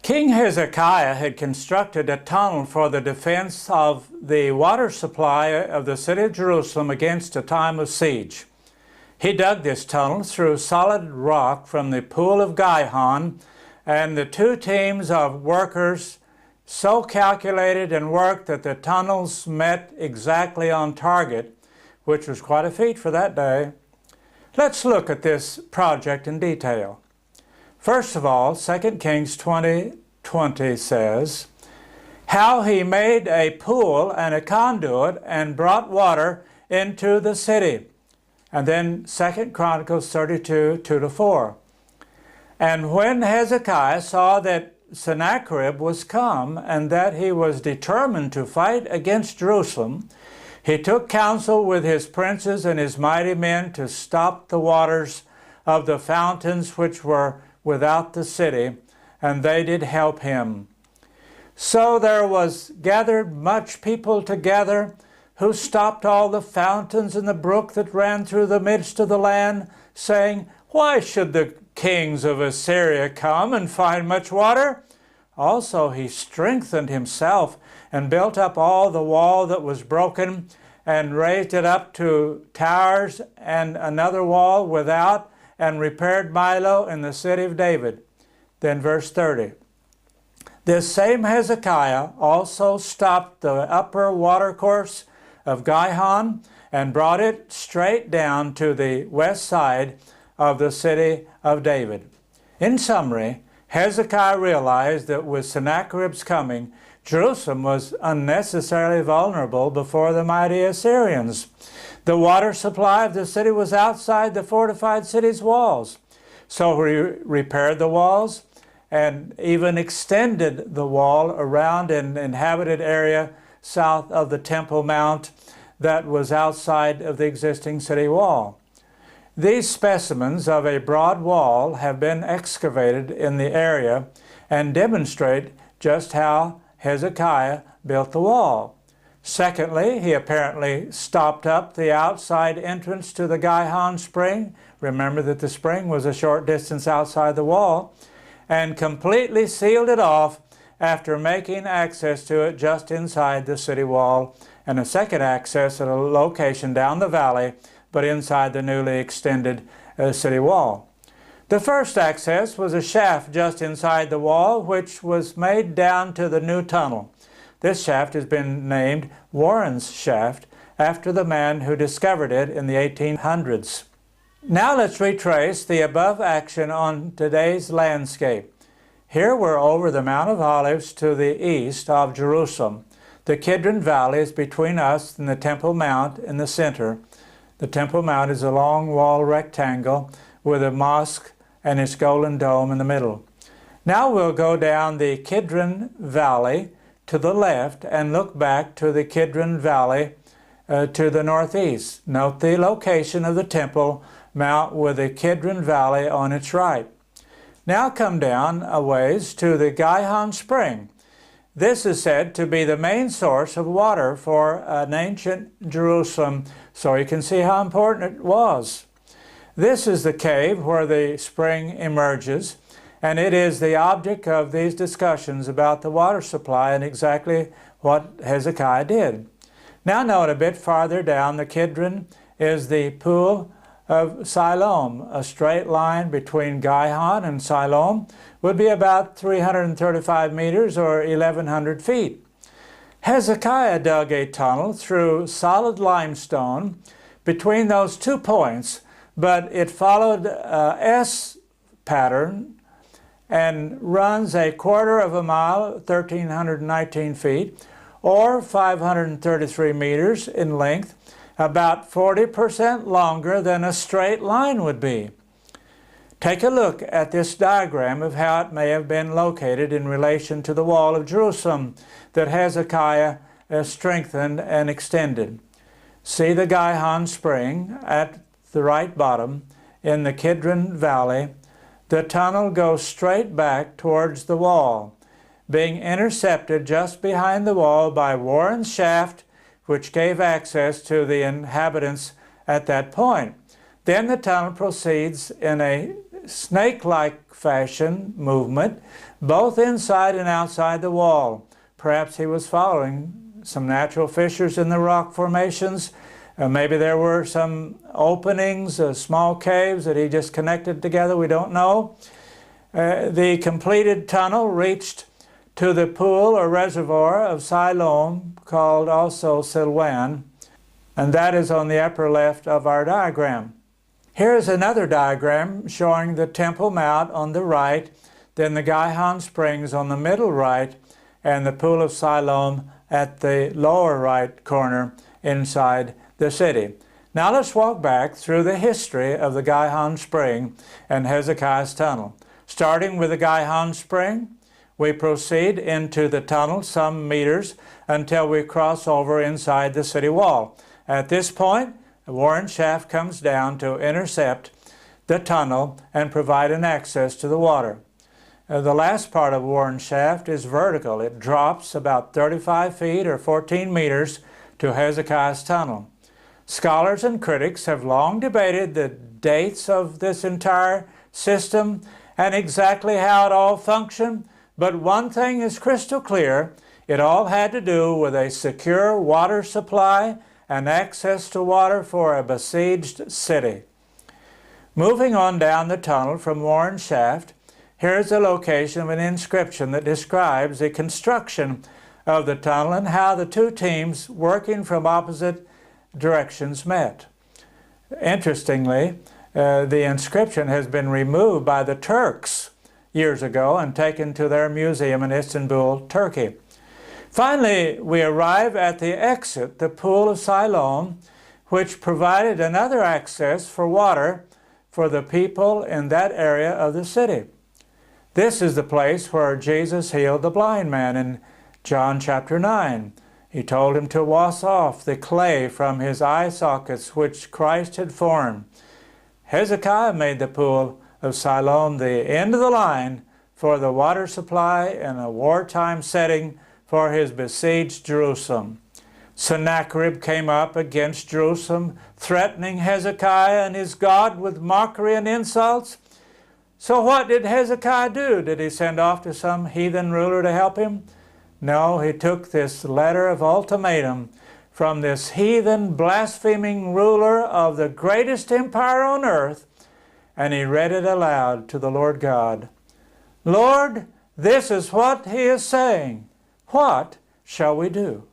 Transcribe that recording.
King Hezekiah had constructed a tunnel for the defense of the water supply of the city of Jerusalem against a time of siege. He dug this tunnel through solid rock from the pool of Gihon, and the two teams of workers so calculated and worked that the tunnels met exactly on target, which was quite a feat for that day. Let's look at this project in detail. First of all, 2 Kings 20:20 says, how he made a pool and a conduit and brought water into the city. And then 2 Chronicles 32:2-4. And when Hezekiah saw that Sennacherib was come, and that he was determined to fight against Jerusalem, he took counsel with his princes and his mighty men to stop the waters of the fountains which were without the city, and they did help him. So there was gathered much people together, who stopped all the fountains in the brook that ran through the midst of the land, saying, why should the kings of Assyria come and find much water? Also he strengthened himself and built up all the wall that was broken, and raised it up to towers and another wall without, and repaired Milo in the city of David. Then verse 30. This same Hezekiah also stopped the upper watercourse of Gihon and brought it straight down to the west side of the city of David. In summary, Hezekiah realized that with Sennacherib's coming, Jerusalem was unnecessarily vulnerable before the mighty Assyrians. The water supply of the city was outside the fortified city's walls. So he repaired the walls and even extended the wall around an inhabited area south of the Temple Mount that was outside of the existing city wall. These specimens of a broad wall have been excavated in the area and demonstrate just how Hezekiah built the wall. Secondly, he apparently stopped up the outside entrance to the Gihon spring. Remember that the spring was a short distance outside the wall, and completely sealed it off after making access to it just inside the city wall, and a second access at a location down the valley, but inside the newly extended city wall. The first access was a shaft just inside the wall, which was made down to the new tunnel. This shaft has been named Warren's Shaft, after the man who discovered it in the 1800s. Now let's retrace the above action on today's landscape. Here we're over the Mount of Olives to the east of Jerusalem. The Kidron Valley is between us and the Temple Mount in the center. The Temple Mount is a long wall rectangle with a mosque and its golden dome in the middle. Now we'll go down the Kidron Valley to the left and look back to the Kidron Valley to the northeast. Note the location of the Temple Mount with the Kidron Valley on its right. Now come down a ways to the Gihon Spring. This is said to be the main source of water for an ancient Jerusalem, so you can see how important it was. This is the cave where the spring emerges, and it is the object of these discussions about the water supply and exactly what Hezekiah did. Now note a bit farther down the Kidron is the pool of Siloam. A straight line between Gihon and Siloam would be about 335 meters or 1,100 feet. Hezekiah dug a tunnel through solid limestone between those 2 points, but it followed a S pattern and runs a quarter of a mile, 1,319 feet, or 533 meters in length, about 40% longer than a straight line would be. Take a look at this diagram of how it may have been located in relation to the wall of Jerusalem that Hezekiah strengthened and extended. See the Gihon Spring at the right bottom in the Kidron Valley. The tunnel goes straight back towards the wall, being intercepted just behind the wall by Warren's Shaft, which gave access to the inhabitants at that point. Then the tunnel proceeds in a snake-like fashion movement, both inside and outside the wall. Perhaps he was following some natural fissures in the rock formations. Maybe there were some openings, small caves that he just connected together. We don't know. The completed tunnel reached to the pool or reservoir of Siloam, called also Silwan, and that is on the upper left of our diagram. Here is another diagram showing the Temple Mount on the right, then the Gihon Springs on the middle right, and the Pool of Siloam at the lower right corner inside the city. Now let's walk back through the history of the Gihon Spring and Hezekiah's tunnel. Starting with the Gihon Spring, we proceed into the tunnel some meters until we cross over inside the city wall. At this point, a Warren shaft comes down to intercept the tunnel and provide an access to the water. The last part of Warren shaft is vertical. It drops about 35 feet or 14 meters to Hezekiah's tunnel. Scholars and critics have long debated the dates of this entire system and exactly how it all functioned, but one thing is crystal clear: it all had to do with a secure water supply and access to water for a besieged city. Moving on down the tunnel from Warren Shaft, here's the location of an inscription that describes the construction of the tunnel and how the two teams working from opposite directions met. Interestingly, the inscription has been removed by the Turks years ago and taken to their museum in Istanbul, Turkey. Finally, we arrive at the exit, the Pool of Siloam, which provided another access for water for the people in that area of the city. This is the place where Jesus healed the blind man in John chapter 9. He told him to wash off the clay from his eye sockets which Christ had formed. Hezekiah made the Pool of Siloam the end of the line for the water supply in a wartime setting for his besieged Jerusalem. Sennacherib came up against Jerusalem, threatening Hezekiah and his God with mockery and insults. So what did Hezekiah do? Did he send off to some heathen ruler to help him? No, he took this letter of ultimatum from this heathen, blaspheming ruler of the greatest empire on earth, and he read it aloud to the Lord God. Lord, this is what he is saying. What shall we do?